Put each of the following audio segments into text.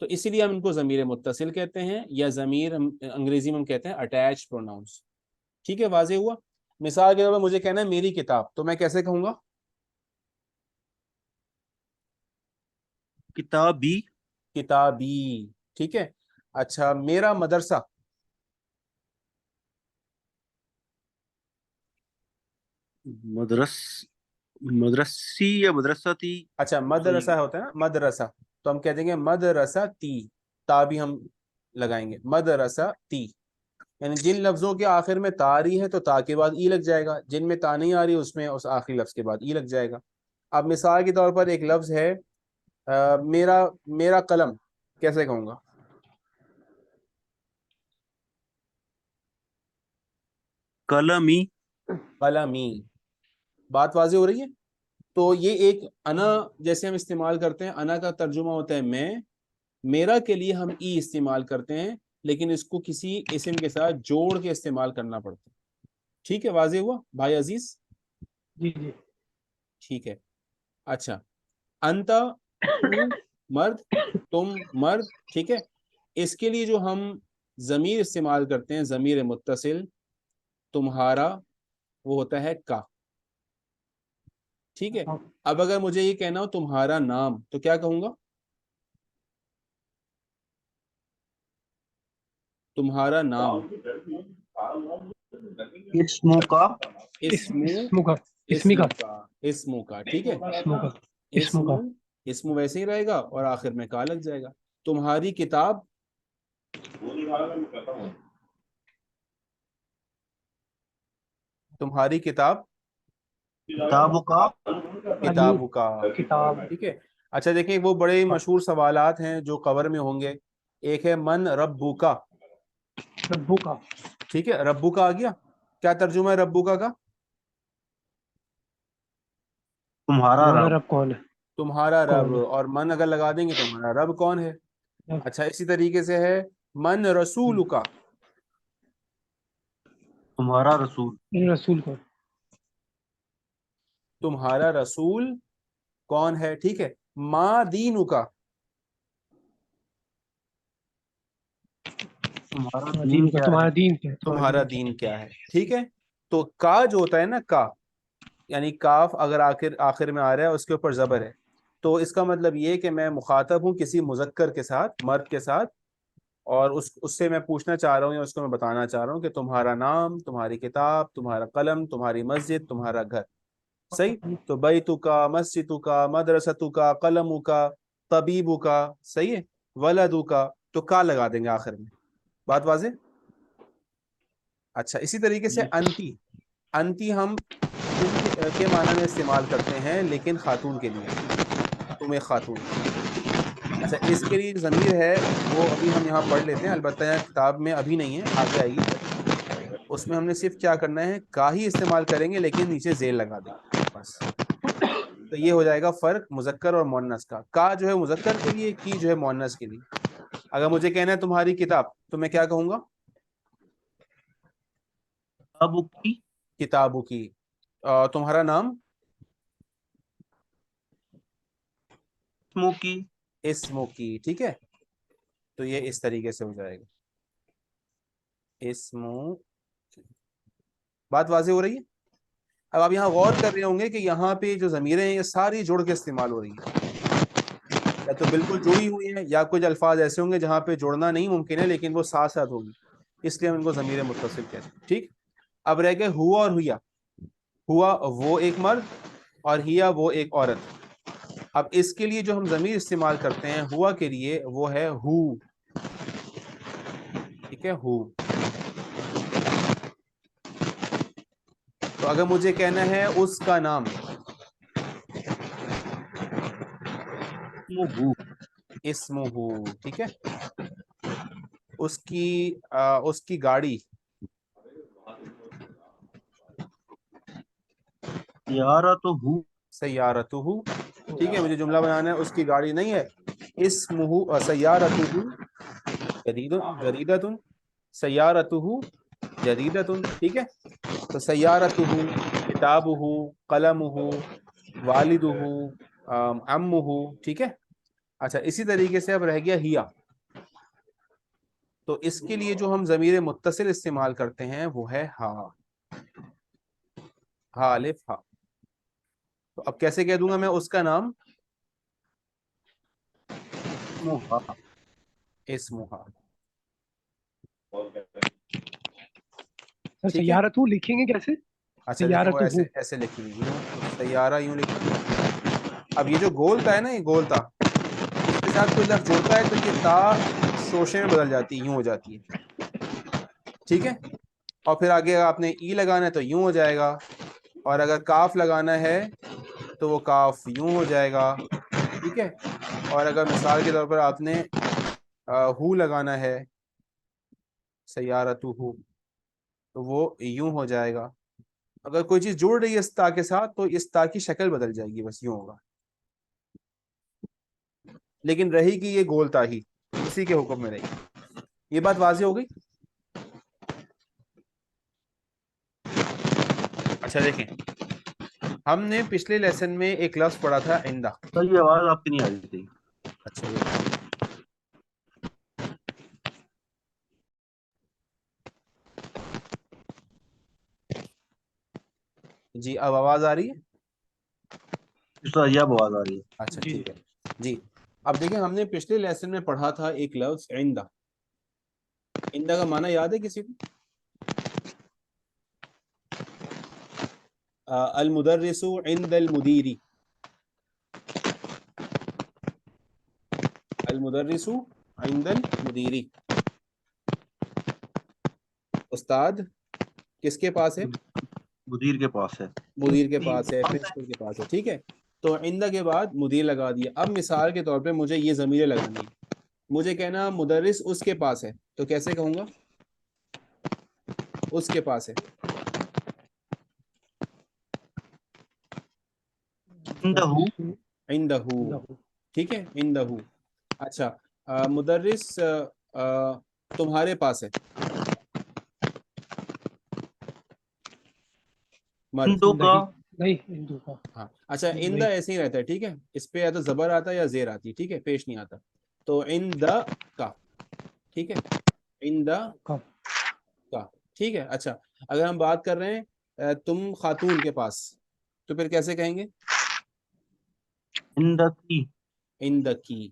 تو اسی لیے ہم ان کو ضمیر متصل کہتے ہیں، یا ضمیر انگریزی میں ہم کہتے ہیں اٹیچ پروناؤنس. ٹھیک ہے، واضح ہوا. مثال کے طور پر مجھے کہنا ہے میری کتاب، تو میں کیسے کہوں گا؟ کتابی. کتابی. ٹھیک ہے. اچھا، میرا مدرسہ. مدرسی یا مدرستی. اچھا، مدرسہ ہوتا ہے نا، مدرسہ، تو ہم کہہ دیں گے مدرسہ تی. تا بھی ہم لگائیں گے، مدرسہ تی. یعنی جن لفظوں کے آخر میں تا آ رہی ہے تو تا کے بعد ای لگ جائے گا، جن میں تا نہیں آ رہی اس میں اس آخری لفظ کے بعد ای لگ جائے گا. اب مثال کے طور پر ایک لفظ ہے میرا قلم، کیسے کہوں گا؟ قلمی. قلمی. بات واضح ہو رہی ہے؟ تو یہ ایک انا جیسے ہم استعمال کرتے ہیں، انا کا ترجمہ ہوتا ہے میں، میرا کے لیے ہم ای استعمال کرتے ہیں، لیکن اس کو کسی اسم کے ساتھ جوڑ کے استعمال کرنا پڑتا ہے. ٹھیک ہے، واضح ہوا بھائی عزیز؟ جی جی ٹھیک ہے. اچھا، انتا، تو مرد، تم مرد. ٹھیک ہے. اس کے لیے جو ہم ضمیر استعمال کرتے ہیں، ضمیر متصل، تمہارا، وہ ہوتا ہے کا. ٹھیک ہے. اب اگر مجھے یہ کہنا ہو تمہارا نام، تو کیا کہوں گا؟ تمہارا نام. اسمو کا. اسمو کا. اسمی اسم کا. کا. اسم کا. ٹھیک ہے. اسمو کا. اسمو اسم. کا. اسم ویسے ہی رہے گا اور آخر میں کا لگ جائے گا. تمہاری کتاب. تمہاری کتاب. کتابوں کا. کتاب کا. کتاب. ٹھیک ہے. اچھا دیکھیں، وہ بڑے ہی مشہور سوالات ہیں جو کور میں ہوں گے. ایک ہے من ربو کا. ربو کا. ٹھیک ہے، ربو کا آ گیا. کیا ترجمہ ہے ربو کا؟ تمہارا ہمارا رب. رب کون ہے؟ تمہارا رب. کون ہے؟ اور من اگر لگا دیں گے تو ہمارا رب کون ہے. رب. اچھا، اسی طریقے سے ہے من رسول کا. تمہارا رسول. رسول کون؟ تمہارا رسول کون ہے. ٹھیک ہے. ما دینو کا. تمہارا ہاں، دین دین کا. کیا ہے. تمہارا دین کیا ہے؟ تمہارا دین کیا ہے. ٹھیک ہے. تو کا جو ہوتا ہے نا، کا یعنی کاف اگر آخر میں آ رہا ہے اس کے اوپر زبر ہے، تو اس کا مطلب یہ کہ میں مخاطب ہوں کسی مذکر کے ساتھ، مرد کے ساتھ، اور اس سے میں پوچھنا چاہ رہا ہوں یا اس کو میں بتانا چاہ رہا ہوں کہ تمہارا نام، تمہاری کتاب، تمہارا قلم، تمہاری مسجد، تمہارا گھر. صحیح. تو بیتو کا، مسجدو کا، مدرستو کا، قلمو کا، طبیبو کا. صحیح ہے. ولدو کا. تو کا لگا دیں گے آخر میں. بات واضح؟ اچھا، اسی طریقے سے انتی. انتی ہم تم کے معنی میں استعمال کرتے ہیں، لیکن خاتون کے لیے. تم ایک خاتون. اچھا، اس کے لیے ضمیر ہے، وہ ابھی ہم یہاں پڑھ لیتے ہیں، البتہ یہاں کتاب میں ابھی نہیں ہے، آگے آئے گی. اس میں ہم نے صرف کیا کرنا ہے، کا ہی استعمال کریں گے لیکن نیچے ذیل لگا دیں گے بس. تو یہ ہو جائے گا فرق مذکر اور مؤنث کا جو ہے مذکر کے لیے، کی جو ہے مؤنث کے لیے. اگر مجھے کہنا ہے تمہاری کتاب، تو میں کیا کہوں گا؟ کتابوں کی. کتابوں کی. تمہارا نام. اسموں کی. اسموں کی. ٹھیک ہے. تو یہ اس طریقے سے ہو جائے گا، اسموں. بات واضح ہو رہی ہے؟ اب آپ یہاں غور کر رہے ہوں گے کہ یہاں پہ جو ضمیریں ہیں یہ ساری جوڑ کے استعمال ہو رہی ہیں، یا تو بالکل جڑی ہوئی ہیں، یا کچھ الفاظ ایسے ہوں گے جہاں پہ جوڑنا نہیں ممکن ہے لیکن وہ ساتھ ساتھ ہوگی، اس لیے ہم ان کو ضمیر متصل کہتے ہیں. ٹھیک. اب رہ گئے ہوا اور ہویا. ہوا وہ ایک مرد اور ہیا وہ ایک عورت. اب اس کے لیے جو ہم ضمیر استعمال کرتے ہیں ہوا کے لیے، وہ ہے ہو. ٹھیک ہے، ہو. تو اگر مجھے کہنا ہے اس کا نام، اسمہ. ٹھیک ہے. اس کی گاڑی. سیارتہ. سیارتہ. ٹھیک ہے. مجھے جملہ بنانا ہے، اس کی گاڑی نہیں ہے، اسمہ سیارتہ جدیدۃ. سیارتہ جدیدۃ. ٹھیک ہے. تو سیارتہ، کتابہ، قلمہ، والدہ، عمہ. ٹھیک ہے. اچھا اسی طریقے سے اب رہ گیا ہیا. تو اس کے لیے جو ہم ضمیر متصل استعمال کرتے ہیں وہ ہے ہا. ہا الف ہا. تو اب کیسے کہہ دوں گا میں اس کا نام؟ اسمها. اسمہا. سر ٹھیک ہے. سیارتو لکھیں گے کیسے؟ اچھا دیکھیں وہ سیارتو. ایسے لکھیں گے یوں سیارہ یوں لکھیں گے. اب یہ جو گولتا ہے نا، یہ گولتا اس کے ساتھ کوئی لفظ جڑتا ہے تو یہ تا شوشے میں بدل جاتی ہے، یوں ہو جاتی ہے. ٹھیک ہے. اور پھر آگے آپ نے ای لگانا ہے تو یوں ہو جائے گا، اور اگر کاف لگانا ہے تو وہ کاف یوں ہو جائے گا. ٹھیک ہے. اور اگر مثال کے طور پر آپ نے ہو لگانا ہے، سیارتو ہو، تو وہ یوں ہو جائے گا. اگر کوئی چیز جڑ رہی ہے اس تا کے ساتھ تو اس تا کی شکل بدل جائے گی، بس یوں ہوگا. لیکن رہی کہ یہ گولتا ہی اسی کے حکم میں رہی. یہ بات واضح ہو گئی؟ اچھا دیکھیں، ہم نے پچھلے لیسن میں ایک لفظ پڑھا تھا عندہ. سر یہ آواز آپ کی نہیں آ رہی تھی. اچھا یہ جی اب آواز آ رہی ہے؟ سر یہ اب آواز آ رہی ہے. اچھا جی ٹھیک ہے. جی اب دیکھیں، ہم نے پچھلے لیسن میں پڑھا تھا ایک لفظ عندہ. عندہ کا معنی یاد ہے کسی کو؟ المدرس عند المدیری. المدرس عند المدیری. استاد کس کے پاس ہے؟ مدیر کے پاس ہے. مدیر کے پاس ہے، پرنسپل کے پاس ہے. ٹھیک ہے. تو عندہ کے بعد مدیر لگا دیا. اب مثال کے طور پہ مجھے یہ ضمیریں لگانی ہے. مجھے کہنا مدرس اس کے پاس ہے، تو کیسے کہوں گا؟ اس کے پاس ہے. عندہ. عندہ. ٹھیک ہے. عندہ. اچھا مدرس تمہارے پاس ہے. مرد. ہندو کا. نہیں ہندو کا. ہاں اچھا عندہ ایسے ہی رہتا ہے. ٹھیک ہے. اس پہ یا تو زبر آتا ہے یا زیر آتی ہے. ٹھیک ہے، پیش نہیں آتا. تو عندہ کا. ٹھیک ہے. عندہ کا. کا. ٹھیک ہے. اچھا اگر ہم بات کر رہے ہیں تم خاتون کے پاس، تو پھر کیسے کہیں گے؟ عندہ کی. عندہ کی.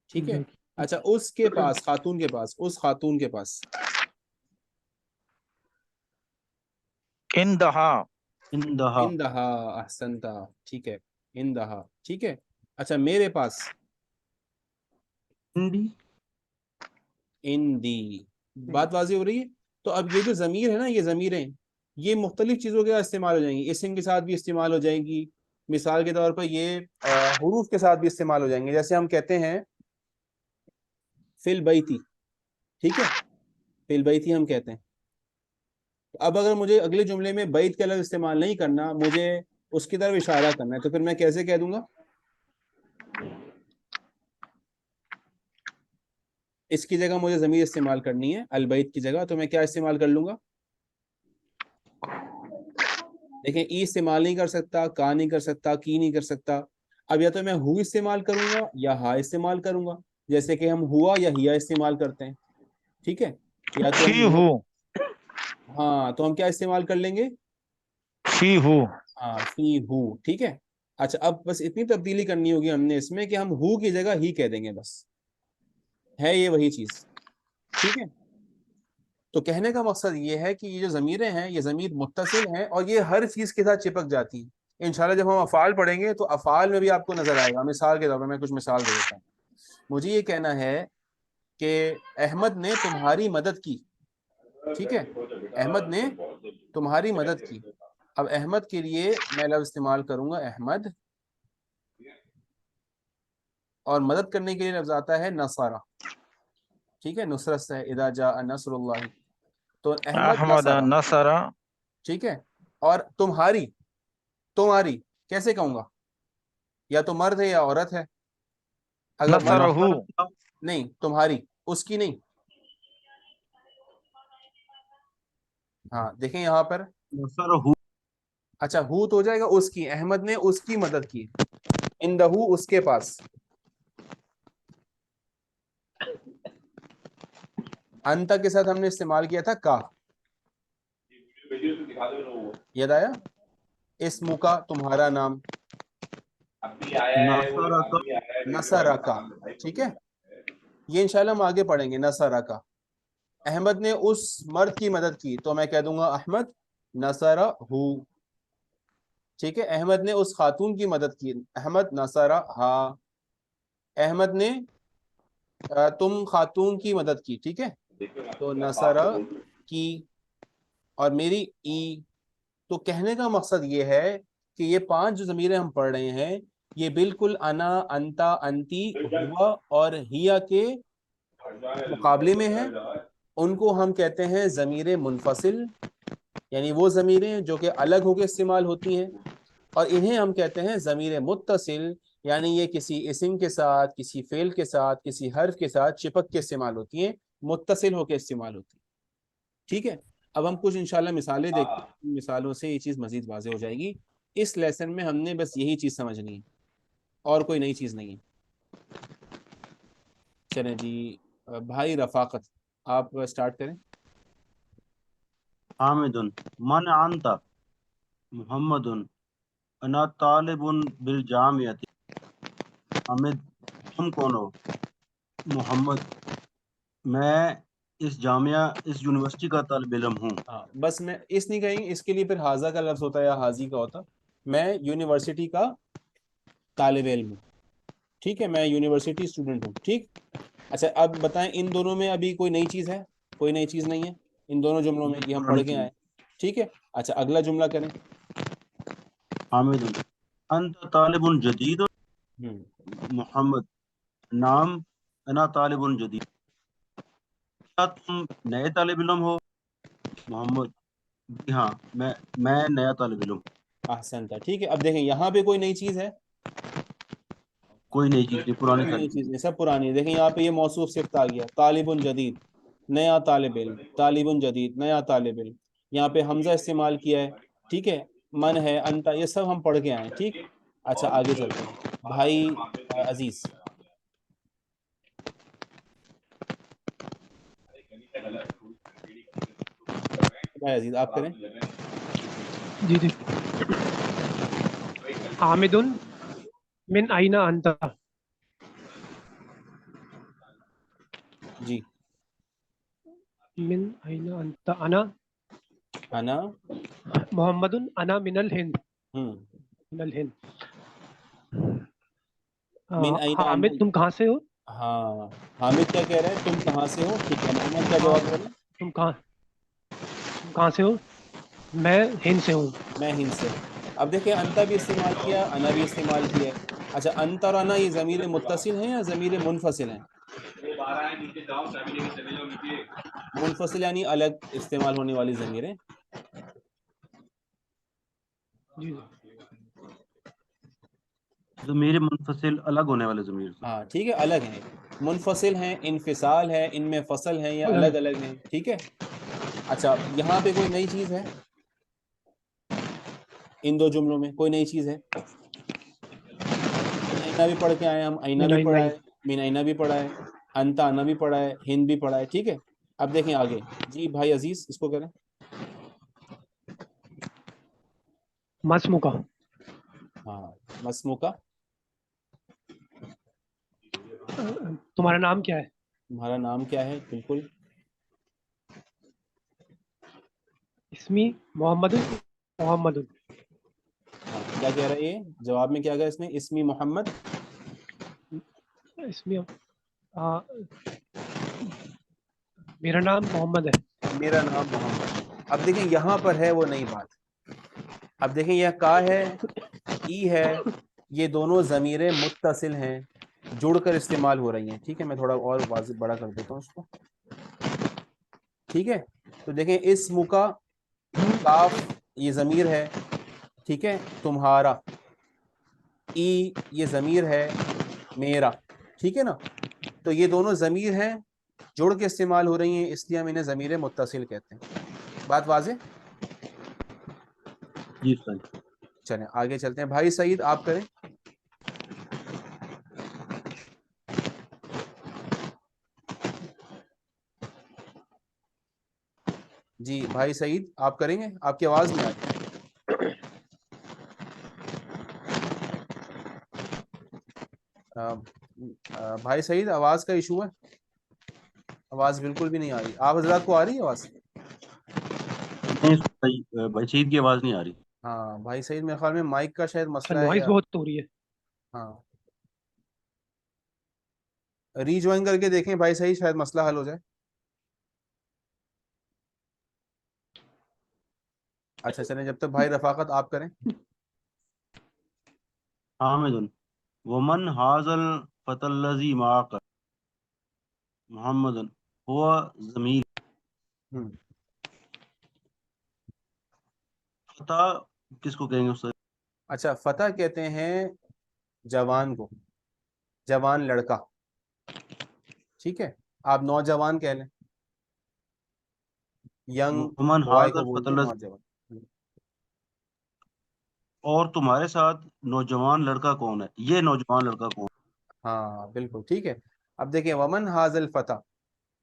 ٹھیک ہے. اچھا اس کے پاس، خاتون کے پاس، اس خاتون کے پاس. عندہا. عندہا. عندہا. احسنتا. ٹھیک ہے. عندہا. ٹھیک ہے. اچھا میرے پاس. عندی. عندی. بات واضح ہو رہی ہے؟ تو اب یہ جو ضمیر ہے نا، یہ ضمیریں یہ مختلف چیزوں کے ساتھ استعمال ہو جائیں گی. اسم کے ساتھ بھی استعمال ہو جائیں گی. مثال کے طور پر یہ حروف کے ساتھ بھی استعمال ہو جائیں گے. جیسے ہم کہتے ہیں فی البیتی. ٹھیک ہے. فی البیتی ہم کہتے ہیں. اب اگر مجھے اگلے جملے میں بیت کا لفظ استعمال نہیں کرنا، مجھے اس کی طرف اشارہ کرنا ہے، تو پھر میں کیسے کہہ دوں گا؟ اس کی جگہ مجھے ضمیر استعمال کرنی ہے البیت کی جگہ، تو میں کیا استعمال کر لوں گا؟ دیکھیں ای استعمال نہیں کر سکتا، کا نہیں کر سکتا، کی نہیں کر سکتا. اب یا تو میں ہو استعمال کروں گا یا ہا استعمال کروں گا، جیسے کہ ہم ہوا یا ہیا استعمال کرتے ہیں. ٹھیک ہے. یا تو فی ہم ہو. ہاں تو ہم کیا استعمال کر لیں گے؟ فی ہو. ہاں فی ہو. ٹھیک ہے. اچھا اب بس اتنی تبدیلی کرنی ہوگی ہم نے اس میں کہ ہم ہو کی جگہ ہی کہہ دیں گے، بس ہے یہ وہی چیز. ٹھیک ہے. تو کہنے کا مقصد یہ ہے کہ یہ جو ضمیریں ہیں یہ ضمیر متصل ہیں اور یہ ہر چیز کے ساتھ چپک جاتی ہیں. انشاءاللہ جب ہم افعال پڑھیں گے تو افعال میں بھی آپ کو نظر آئے گا. مثال کے طور پر میں کچھ مثال دے دیتا ہوں. مجھے یہ کہنا ہے کہ احمد نے تمہاری مدد کی. ٹھیک ہے. احمد نے تمہاری مدد کی. اب احمد کے لیے میں لفظ استعمال کروں گا احمد، اور مدد کرنے کے لیے لفظ آتا ہے نصارہ. ٹھیک ہے. نصرت سے اذا جاء نصر اللہ. تو احمد احمد نصارہ. نصرہ. ٹھیک ہے. اور تمہاری، تمہاری کیسے کہوں گا؟ یا تو مرد ہے یا عورت ہے. اگر مرد نصرہ. نہیں، تمہاری، اس کی نہیں. ہاں دیکھیں یہاں پر. نصرہ. اچھا ہو تو ہو جائے گا اس کی. احمد نے اس کی مدد کی. عندہ اس کے پاس. انتا کے ساتھ ہم نے استعمال کیا تھا کا. یاد آیا؟ اسم کا تمہارا نام، نصر کا نصرہ کا. ٹھیک ہے، یہ انشاءاللہ ہم آگے پڑھیں گے. نصرہ کا، احمد نے اس مرد کی مدد کی تو میں کہہ دوں گا احمد نصرہ ہو. ٹھیک ہے، احمد نے اس خاتون کی مدد کی، احمد نصرہ ہا. احمد نے تم خاتون کی مدد کی. ٹھیک ہے، تو نصرہ کی. اور میری ای. تو کہنے کا مقصد یہ ہے کہ یہ 5 جو ضمیریں ہم پڑھ رہے ہیں یہ بالکل انا، انتا، انتی، ہوا اور ہیا کے مقابلے میں ہیں. ان کو ہم کہتے ہیں ضمیر منفصل، یعنی وہ ضمیریں جو کہ الگ ہو کے استعمال ہوتی ہیں. اور انہیں ہم کہتے ہیں ضمیر متصل، یعنی یہ کسی اسم کے ساتھ، کسی فعل کے ساتھ، کسی حرف کے ساتھ چپک کے استعمال ہوتی ہیں، متصل ہو کے استعمال ہوتی ہیں. ٹھیک ہے، اب ہم کچھ انشاءاللہ مثالیں دیکھیں، مثالوں سے یہ چیز مزید واضح ہو جائے گی. اس لیسن میں ہم نے بس یہی چیز سمجھنی ہے اور کوئی نئی چیز نہیں ہے. چلیں جی، بھائی رفاقت آپ سٹارٹ کریں. حامد من انت محمد انا طالب بالجامعۃ. حامد تم کون ہو؟ محمد میں اس یونیورسٹی کا طالب علم ہوں. ہاں بس میں اس نہیں کہیں گے، اس کے لیے پھر حاضہ کا لفظ ہوتا ہے یا حاضی کا ہوتا. میں یونیورسٹی کا طالب علم ہوں. ٹھیک ہے، میں یونیورسٹی اسٹوڈنٹ ہوں. ٹھیک، اچھا اب بتائیں ان دونوں میں ابھی کوئی نئی چیز ہے؟ کوئی نئی چیز نہیں ہے ان دونوں جملوں میں، یہ ہم پڑھ کے آئے. ٹھیک ہے، اچھا اگلا جملہ کریں. حامد انت طالب جدید. محمد نام انا طالب جدید. کیا تم نئے طالب علم ہو؟ محمد جی ہاں میں نیا طالب علم. احسن تھا. ٹھیک ہے، اب دیکھیں یہاں پہ کوئی نئی چیز ہے؟ کوئی نئی چیز نہیں، پرانی کوئی ساری نئی چیز نہیں، سب پرانی ہے. دیکھیں یہاں پہ یہ موصوف صفت آ گیا، طالب جدید نیا طالب علم، طالب جدید نیا طالب علم. یہاں پہ حمزہ استعمال کیا ہے. ٹھیک ہے، من ہے، انتا، یہ سب ہم پڑھ کے آئے. ٹھیک، اچھا آگے چلتے ہیں. بھائی عزیز، بھائی عزیز آپ کریں. جی جی. حامد من أين أنت؟ جی. من أين أنت؟ أنا انا محمد أنا من الهند. ہوں من الهند. من اینا حامد انت. تم کہاں سے ہو؟ ہاں، حامد کیا کہہ رہے ہیں؟ تم کہاں سے ہو. ٹھیک ہے، محمد کیا جواب دے رہے ہیں؟ تم کہاں سے ہو؟ میں ہند سے ہوں. میں ہند سے ہوں. اب دیکھیں انتا بھی استعمال کیا، انا بھی استعمال کیا ہے. اچھا انتا اور انا یہ ضمیر متصل ہیں یا ضمیر منفصل ہیں؟ منفصل یعنی الگ استعمال ہونے والی ضمیریں. جی ضمیر منفصل الگ ہونے والے ضمیر سے. ہاں ٹھیک ہے، الگ ہیں. منفصل ہیں، انفصال ہے، ان میں فصل ہیں، یا الگ الگ ہیں. ٹھیک ہے، اچھا یہاں پہ کوئی نئی چیز ہے؟ ان دو جملوں میں کوئی نئی چیز ہے؟ من اینا بھی پڑھ کے آئے ہم، اینا بھی نہیں پڑھا نہیں. ہے، من اینا بھی پڑھا ہے، انتا انا بھی پڑھا ہے، ہند بھی پڑھا ہے. ٹھیک ہے، اب دیکھیں آگے. جی بھائی عزیز اس کو کریں. مسمو کا. ہاں مسمو کا. تمہارا نام کیا ہے؟ تمہارا نام کیا ہے؟ بالکل. اسمی محمد. محمد. ہاں کیا کہہ رہا ہے یہ جواب میں؟ کیا کہا اس نے؟ اسمی محمد. اسمی میرا نام محمد ہے. میرا نام محمد ہے. اب دیکھیں یہاں پر ہے وہ نئی بات. اب دیکھیں یہ کا ہے، ای ہے، یہ دونوں ضمیریں متصل ہیں، جڑ کر استعمال ہو رہی ہیں. ٹھیک ہے، میں تھوڑا اور واضح بڑا کر دیتا ہوں اس کو. ٹھیک ہے، تو دیکھیں اسم کا کاف یہ ضمیر ہے. ٹھیک ہے، تمہارا ای یہ ضمیر ہے میرا. ٹھیک ہے نا، تو یہ دونوں ضمیر ہیں، جڑ کے استعمال ہو رہی ہیں، اس لیے ہم انہیں ضمیر متصل کہتے ہیں. بات واضح؟ جی سر. چلیں آگے چلتے ہیں. بھائی سعید آپ کریں. جی بھائی سعید آپ کریں گے؟ آپ کی آواز نہیں آ رہی. بھائی سعید آواز کا ایشو ہے, آواز بالکل بھی نہیں آ رہی. آپ حضرات کو آ رہی ہے آواز؟ نہیں بھائی شہید کی آواز نہیں آ رہی. ہاں بھائی سعید میرے خیال میں مائک کا شاید مسئلہ ہے نوائز یا بہت ہو رہی ہے. ہاں ری جوائن کر کے دیکھیں بھائی سعید, شاید مسئلہ حل ہو جائے. اچھا چلیں, جب تک بھائی رفاقت آپ کریں. حامد ومن هذا الفتى الذي معك محمد هو ضمیر. فتح کس کو کہیں گے استاد؟ اچھا فتح کہتے ہیں جوان کو, جوان لڑکا. ٹھیک ہے, آپ نوجوان کہہ لیں, ینگ ومن بوائے هذا کو الفتى بولتے ہیں الذي، نوجوان. اور تمہارے ساتھ نوجوان لڑکا کون ہے؟ یہ نوجوان لڑکا کون ہے؟ ہاں بالکل ٹھیک ہے. اب دیکھیں ومن حاضل فتح,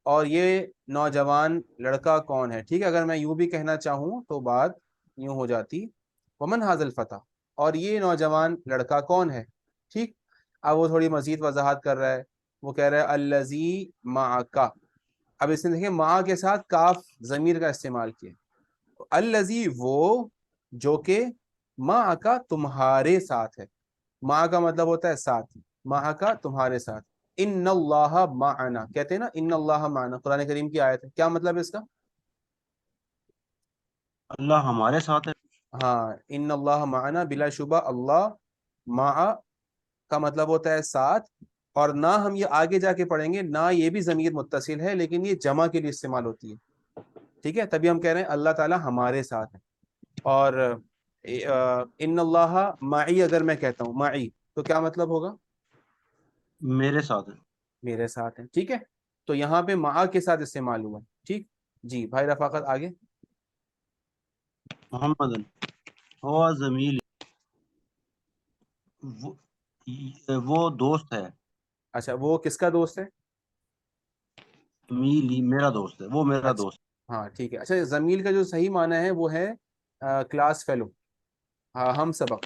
اور یہ نوجوان لڑکا کون ہے. ٹھیک ہے, اگر میں یوں بھی کہنا چاہوں تو بات یوں ہو جاتی, ومن حاضل فتح, اور یہ نوجوان لڑکا کون ہے. ٹھیک, اب وہ تھوڑی مزید وضاحت کر رہا ہے, وہ کہہ رہا ہے الذی معک. اب اس نے دیکھیں مع کے ساتھ کاف ضمیر کا استعمال کیا. الذی وہ جو کہ معک تمہارے ساتھ ہے. مع کا مطلب ہوتا ہے ساتھ, معک تمہارے ساتھ. ان اللہ معنا کہتے ہیں نا, ان اللہ معنا قرآن کریم کی آیت ہے. کیا مطلب ہے اس کا؟ اللہ ہمارے ساتھ ہے. ہاں ان اللہ معنا, بلا شبہ اللہ مع کا مطلب ہوتا ہے ساتھ. اور نہ ہم یہ آگے جا کے پڑھیں گے, نہ یہ بھی ضمیر متصل ہے لیکن یہ جمع کے لیے استعمال ہوتی ہے. ٹھیک ہے, تبھی ہم کہہ رہے ہیں اللہ تعالی ہمارے ساتھ ہے. اور ان اللہ معی اگر میں کہتا ہوں معی تو کیا مطلب ہوگا؟ میرے ساتھ ہے. میرے ساتھ ہے. ٹھیک ہے, تو یہاں پہ مع کے ساتھ استعمال ہوا ہے. ٹھیک جی بھائی رفاقت آگے. محمد ہوا زمیل، وہ دوست ہے. اچھا وہ کس کا دوست ہے؟ میلی میرا دوست ہے، وہ میرا اچھا دوست. ہاں ٹھیک ہے. اچھا زمیل کا جو صحیح معنی ہے وہ ہے کلاس فیلو, ہم سبق.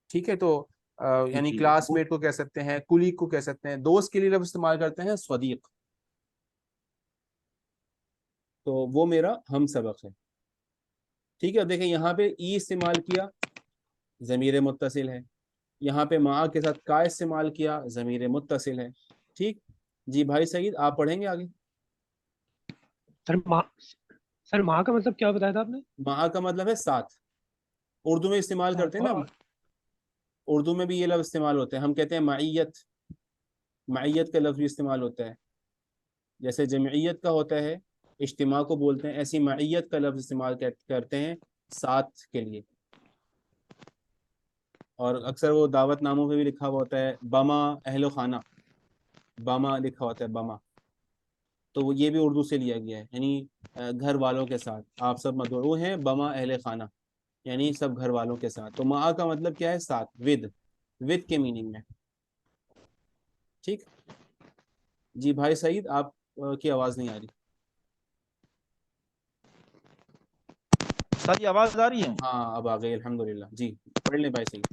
ٹھیک ہے, تو یعنی جی کلاس میٹ کو کہہ سکتے ہیں, کلیگ کو کہہ سکتے ہیں. دوست کے لیے لفظ استعمال کرتے ہیں صدیق, تو وہ میرا ہم سبق ہے. ٹھیک ہے, دیکھیں یہاں پہ ای استعمال کیا, ضمیر متصل ہے. یہاں پہ مع کے ساتھ کا استعمال کیا, ضمیر متصل ہے. ٹھیک جی بھائی سعید آپ پڑھیں گے آگے. سر ماں کا مطلب کیا بتایا تھا آپ نے؟ مع کا مطلب ہے ساتھ. اردو میں استعمال کرتے ہیں نا ہم, اردو میں بھی یہ لفظ استعمال ہوتے ہیں. ہم کہتے ہیں معیت, معیت کا لفظ بھی استعمال ہوتا ہے. جیسے جمعیت کا ہوتا ہے, اجتماع کو بولتے ہیں, ایسی معیت کا لفظ استعمال کرتے ہیں ساتھ کے لیے. اور اکثر وہ دعوت ناموں پہ بھی لکھا ہوا ہوتا ہے بما اہل خانہ, بما لکھا ہوتا ہے بما, تو وہ یہ بھی اردو سے لیا گیا ہے, یعنی گھر والوں کے ساتھ آپ سب مدعو ہیں بما اہل خانہ, یعنی سب گھر والوں کے ساتھ. تو مع کا مطلب کیا ہے؟ ساتھ, ود کے میننگ میں. ٹھیک جی بھائی سعید آپ کی آواز نہیں آ رہی. استاد جی آواز آ رہی ہے؟ ہاں اب آ گئی الحمدللہ. جی پڑھ لیں بھائی سعید.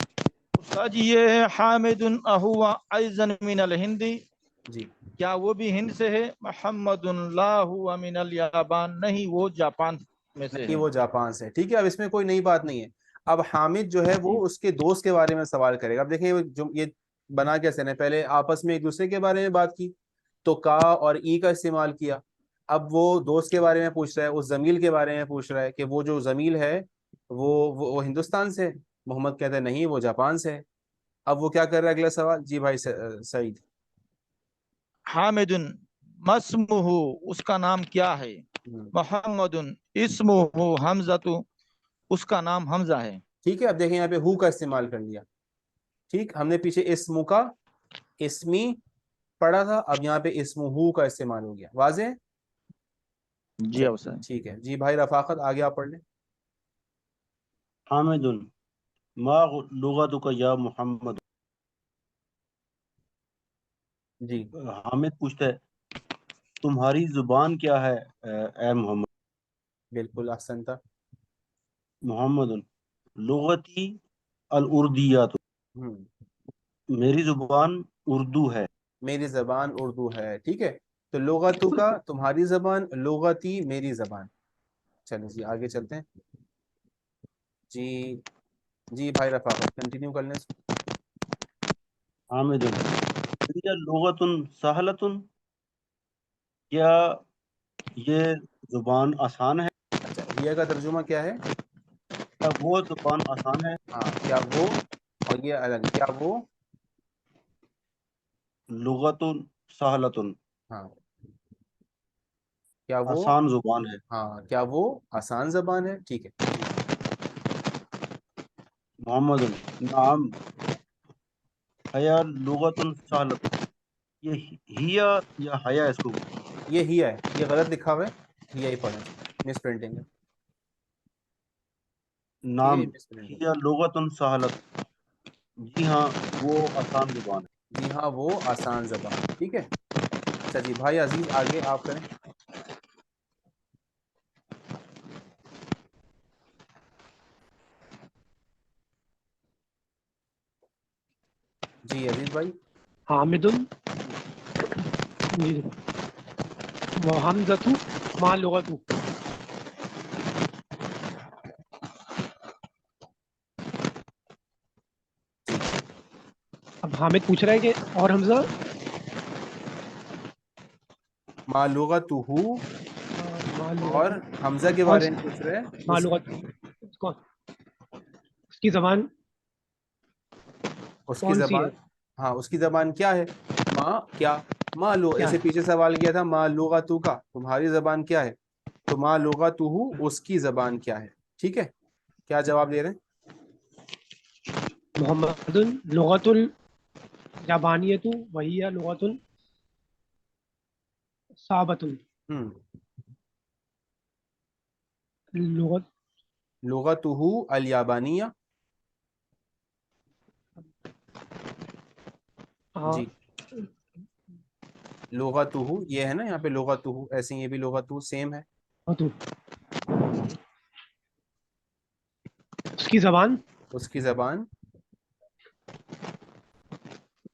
استاد جی یہ ہے حامد اہوا ایزن من الہندی، جی کیا وہ بھی ہند سے ہے؟ محمد لا ہوا من الیابان، نہیں وہ جاپان میں سے نہیں ہے. وہ جاپان سے. ٹھیک ہے, اب اس میں کوئی نئی بات نہیں ہے. اب حامد جو ہے جی وہ اس کے دوست کے بارے میں سوال کرے گا. اب دیکھیں یہ بنا کیسے نے, پہلے آپس میں ایک دوسرے کے بارے میں بات کی تو کا اور ای کا استعمال کیا. اب وہ دوست کے بارے میں پوچھ رہا ہے, اس زمیل کے بارے میں پوچھ رہا ہے کہ وہ جو زمیل ہے وہ ہندوستان سے. محمد کہتا ہے نہیں وہ جاپان سے ہے. اب وہ کیا کر رہا ہے, اگلا سوال. جی بھائی سعید. حامد مسمہ، اس کا نام کیا ہے؟ محمد اسمہ حمزہ، اس کا نام حمزہ ہے. ٹھیک ہے, اب دیکھیں یہاں پہ ہو کا استعمال کر لیا. ٹھیک, ہم نے پیچھے اسمو کا اسمی پڑھا تھا, اب یہاں پہ اسمہ کا استعمال ہو گیا. واضح؟ جی اب سر. ٹھیک ہے جی بھائی رفاقت آگے آپ پڑھ لیں. حامد ما لغتک یا محمد. جی حامد پوچھتا ہے تمہاری زبان کیا ہے اے محمد؟ بالکل احسن تھا. محمد لغتی الاردیات، میری زبان اردو ہے. میری زبان اردو ہے. ٹھیک ہے، تو لغتو کا تمہاری زبان، لغتی میری زبان. چلیں جی آگے چلتے ہیں. جی جی بھائی رفاقت کنٹینیو کر لیں اس کو. حامد یہ لغت سہلت، کیا یہ زبان آسان ہے؟ اچھا یہ کا ترجمہ کیا ہے؟ کیا وہ زبان آسان ہے؟ ہاں کیا وہ، اور یہ الگ، کیا وہ، لغت سہلت، ہاں کیا وہ، آسان زبان ہے. ہاں کیا وہ آسان زبان ہے. ٹھیک ہے جی. محمد نعم حیا لغت سہلت، یہ ہیا یا حیا اس کو یہ ہی ہے، یہ غلط لکھا ہوا ہے، یہی پڑھیں، مس پرنٹنگ ہے. ٹھیک ہے نام یہ مس پرنٹنگ. ہیا لغت سہلت، جی ہاں وہ آسان زبان ہے. جی ہاں وہ آسان زبان. ٹھیک ہے. اچھا جی بھائی عزیز آگے آپ کریں. جی عزیز بھائی. حامد جی وحمزۃ ما لغت. جی اب حامد پوچھ رہا ہے کہ اور حمزہ ما لغتہ، ما اور لغت حمزہ کے کون بارے سی میں پوچھ رہے ہیں. ما لغت کون اس کی زبان اس کی کون سی زبان، ہے ہاں اس کی زبان کیا ہے. ماں کیا، ماں لو، کیا ایسے ہے پیچھے سوال کیا تھا ماں لغتو کا تمہاری زبان کیا ہے، تو ماں لغتہ اس کی زبان کیا ہے. ٹھیک ہے، کیا جواب دے رہے ہیں؟ محمد لغت الجابانیت وہی لغت صعبۃ. ہم لغت لغتہ الیابانیہ. ہاں جی لغتہ یہ ہے نا یہاں پہ لغتہ، ایسے یہ بھی لغتہ سیم ہے. تو اس کی زبان اس کی زبان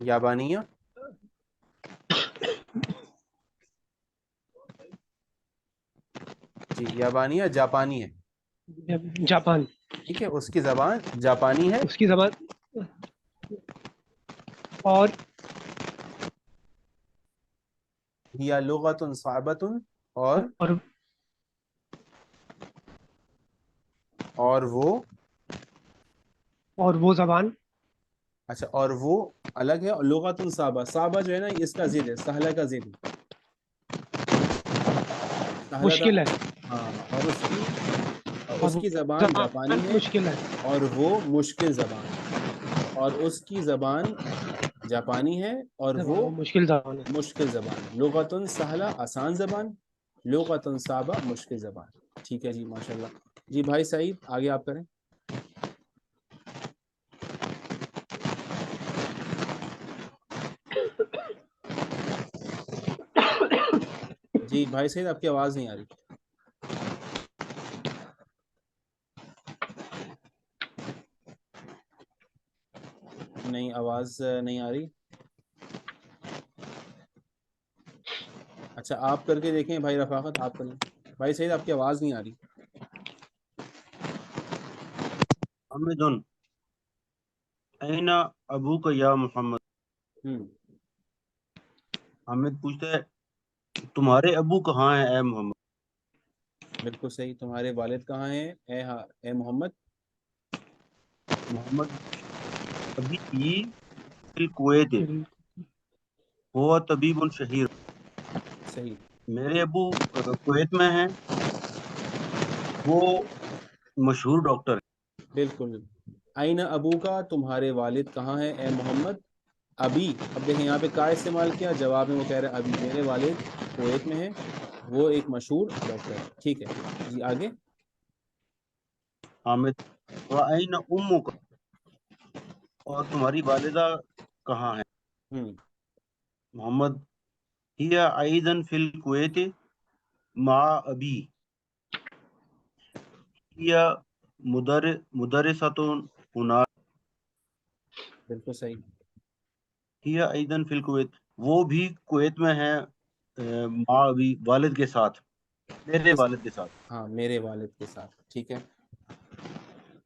یابانیہ. جی یابانیہ جاپانی ہے. جاپان. ٹھیک ہے اس کی زبان جاپانی ہے. اس کی زبان اور یا لغت صعبۃ، اور اور اور وہ، اور وہ زبان اچھا اور وہ الگ ہے. اور لغت صعبہ، صعبہ جو ہے نا اس کا ضد ہے، سہلہ کا ضد ہے. سہلہ کا، مشکل ہے ہاں اور اور اس وہ کی زبان زبان جاپانی ہے، مشکل ہے. اور وہ مشکل زبان ہے. اور اس کی زبان جاپانی ہے اور وہ وہ مشکل زبان ہے. مشکل زبان ہے. لغت سہلہ آسان زبان، لغت صعبہ مشکل زبان. ٹھیک ہے جی ماشاءاللہ. جی بھائی سعید آگے آپ کریں. جی بھائی سعید آپ کی آواز نہیں آ رہی. نہیں آواز نہیں آ رہی. اچھا آپ کر کے دیکھیں بھائی رفاقت، آپ کر لیں. بھائی سعید آپ کی آواز نہیں آ رہی. حامد اینا ابو کا یا محمد. ہم حامد پوچھتا ہے تمہارے ابو کہاں ہیں اے محمد؟ بالکل صحیح. تمہارے والد کہاں ہیں اے محمد؟ محمد ابھی فی الکویت ہوا طبیب شہیر، صحیح میرے ابو کویت میں ہیں، وہ مشہور ڈاکٹر ہیں. بالکل. آئین ابو کا تمہارے والد کہاں ہیں اے محمد؟ ابھی، اب دیکھیں یہاں پہ کا استعمال کیا، جواب میں وہ کہہ رہے ہیں ابھی میرے والد کویت میں ہیں، وہ ایک مشہور ڈاکٹر ہے. ٹھیک ہے جی آگے. حامد وَأَيْنَ أُمُّكَ، اور تمہاری والدہ کہاں ہیں؟ ہم محمد هي أيضا في الكويت مع أبي. هي مدرسة هناك. بالکل صحیح. هي أيضا في الكويت، وہ بھی کویت میں ہے مع أبي، والد کے ساتھ، میرے والد کے ساتھ. ہاں میرے والد کے ساتھ. ٹھیک ہے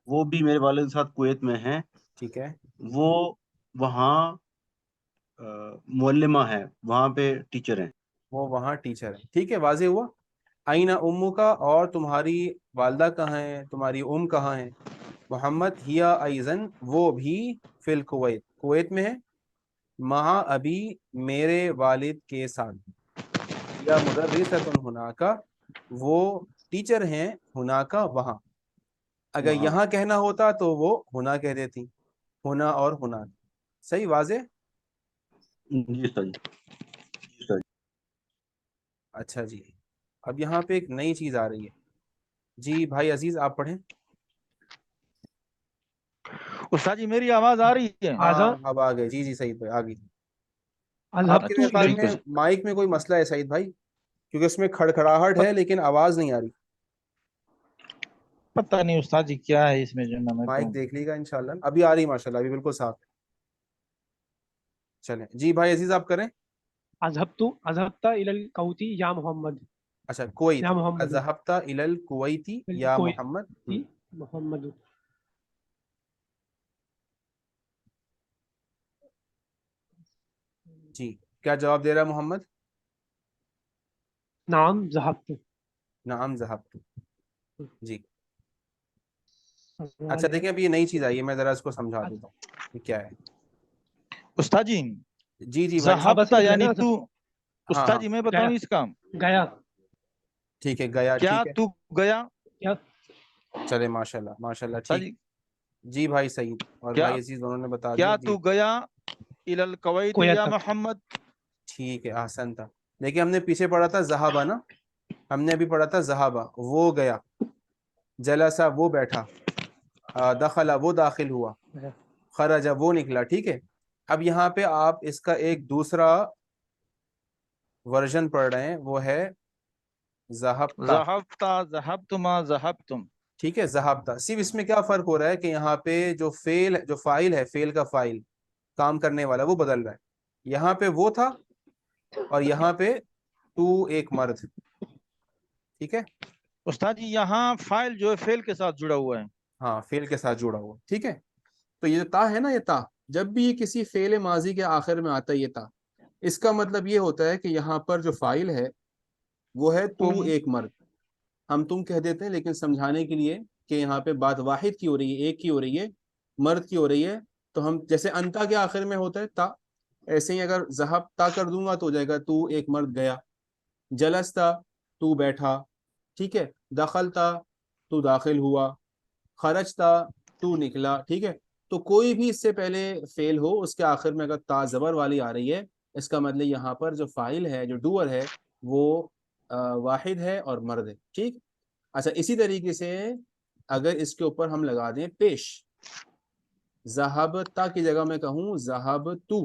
وہ بھی میرے والد کے ساتھ کویت میں ہیں. ٹھیک ہے. وہ وہاں معلمہ ہے، وہاں پہ ٹیچر ہیں. وہ وہاں ٹیچر ہے. ٹھیک ہے واضح ہوا. آئینہ امو کا، اور تمہاری والدہ کہاں ہیں، تمہاری کہاں ہے. محمد ہیا ایزن، وہ بھی فی الکویت، کویت میں ہے. مہا ابھی، میرے والد کے ساتھ. یا مدرسۃ ہناکا، وہ ٹیچر ہیں ہناکا، وہاں. اگر وہاں. یہاں کہنا ہوتا تو وہ ہونا کہہ دیتی. ہونا اور ہونا. صحیح واضح. جی سر جی سر. اچھا جی، اب یہاں پہ ایک نئی چیز آ رہی ہے. جی بھائی عزیز آپ پڑھیں. استاد جی میری آواز آ رہی ہے؟ ہاں اب آ گئے. جی جی سعید بھائی آ گئی. آپ کے اذهبت میرے خیال الى میں مائک میں کوئی مسئلہ ہے سعید بھائی، کیونکہ اس میں کھڑکھڑاہٹ ہے لیکن آواز نہیں آ رہی. پتہ نہیں استاد جی کیا ہے اس میں جو نا میرے کو. مائک دیکھ لیے گا انشاءاللہ. ابھی آ رہی ماشاءاللہ، ابھی بالکل صاف ہے. چلیں جی بھائی عزیز آپ کریں. اذهبت الى الكويت يا محمد. اچھا کویت. یا محمد. ذهبت الى الكويت یا الكويت محمد. محمد. جی کیا جواب دے رہا ہے محمد؟ نعم ذهبت. نعم ذهبت. جی اچھا دیکھیں اب یہ نئی چیز آئی ہے، میں ذرا اس کو سمجھا دیتا ہوں یہ کیا ہے. استاد جی جی جی بھائی. ذہبت یعنی تو، ہاں استاد ہاں جی میں بتاؤں اس کا گیا. ٹھیک ہے گیا. کیا ٹھیک ہے تو گیا. کیا چلے ماشاءاللہ ماشاءاللہ. استاد ٹھیک. جی جی بھائی سعید اور کیا بھائی عزیز دونوں نے بتا دیا. کیا جی تو گیا الی الکویت کویت یا تک. محمد. ٹھیک ہے احسن تھا. لیکن ہم نے پیچھے پڑھا تھا ذہابہ نا، ہم نے ابھی پڑھا تھا ذہابہ وہ گیا، جلسہ وہ بیٹھا، دخلا وہ داخل ہوا، خرجہ وہ نکلا. ٹھیک ہے. اب یہاں پہ آپ اس کا ایک دوسرا ورژن پڑھ رہے ہیں، وہ ہے ذہبتا. ذہبتا ذہبتما ذہبتم. ٹھیک ہے ذہبتا. صرف اس میں کیا فرق ہو رہا ہے کہ یہاں پہ جو فاعل ہے، فعل کا فاعل، کام کرنے والا، وہ بدل رہا ہے. یہاں پہ وہ تھا اور یہاں پہ تو ایک مرد. ٹھیک ہے. استاد جی یہاں فائل جو ہے فعل کے ساتھ جڑا ہوا ہے. ہاں فعل کے ساتھ جڑا ہوا. ٹھیک ہے. تو یہ جو تا ہے نا، یہ تا جب بھی یہ کسی فعل ماضی کے آخر میں آتا ہے، یہ تا، اس کا مطلب یہ ہوتا ہے کہ یہاں پر جو فاعل ہے وہ ہے تو تم ایک مرد. ہم تم کہہ دیتے ہیں لیکن سمجھانے کے لیے کہ یہاں پہ بات واحد کی ہو رہی ہے، ایک کی ہو رہی ہے، مرد کی ہو رہی ہے، تو ہم جیسے انتا کے آخر میں ہوتا ہے تا، ایسے ہی اگر ذہب تا کر دوں گا تو ہو جائے گا تو ایک مرد گیا. جلستا تو بیٹھا. ٹھیک ہے. دخلتا تو داخل ہوا. خرجتا تو نکلا. ٹھیک ہے. تو کوئی بھی اس سے پہلے فعل ہو، اس کے آخر میں اگر تا زبر والی آ رہی ہے، اس کا مطلب یہاں پر جو فاعل ہے، جو ڈوور ہے، وہ واحد ہے اور مرد ہے. ٹھیک. اچھا اسی طریقے سے اگر اس کے اوپر ہم لگا دیں پیش، ذہبتا کی جگہ میں کہوں ذہبتو،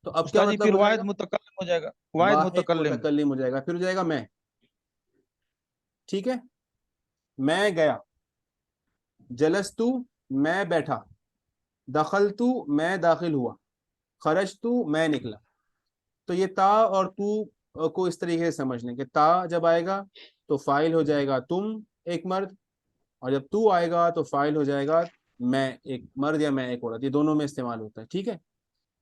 تو اب کیا استاد جی مطلب پھر ہو جائے واحد گا؟ متکلم ہو جائے گا. واحد واحد متکلم. متکلم ہو جائے گا. پھر ہو جائے گا میں. ٹھیک ہے. میں گیا. جلستو میں بیٹھا. دخلتو میں داخل ہوا. خرجتو میں نکلا. تو یہ تا اور تو کو اس طریقے سے سمجھنے کہ تا جب آئے گا تو فاعل ہو جائے گا تم ایک مرد، اور جب تو آئے گا تو فاعل ہو جائے گا میں ایک مرد یا میں ایک عورت. یہ دونوں میں استعمال ہوتا ہے. ٹھیک ہے.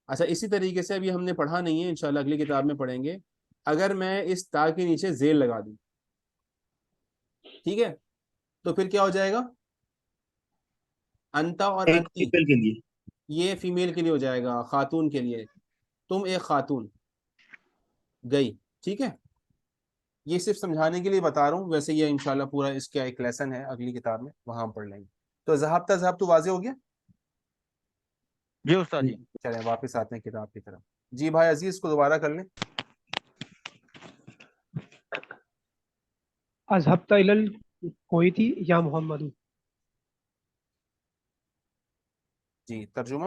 اچھا اسی طریقے سے ابھی ہم نے پڑھا نہیں ہے، انشاءاللہ اگلی کتاب میں پڑھیں گے. اگر میں اس تا کے نیچے ذیل لگا دوں، ٹھیک ہے، تو پھر کیا ہو جائے گا؟ انتا اور ایک انتی، فیمیل کے لیے. یہ فیمیل کے لیے ہو جائے گا، خاتون کے لیے. تم ایک خاتون گئی. ٹھیک ہے. یہ صرف سمجھانے کے لیے بتا رہا ہوں، ویسے یہ انشاءاللہ پورا اس کا ایک لیسن ہے اگلی کتاب میں، وہاں ہم پڑھ لیں گے. تو ذہبتا ذہب تو واضح ہو گیا. جی استاد جی. چلیں واپس آتے ہیں کتاب کی طرف. جی بھائی عزیز کو دوبارہ کر لیں. اذهبت الى الكويت يا محمد. جی ترجمہ.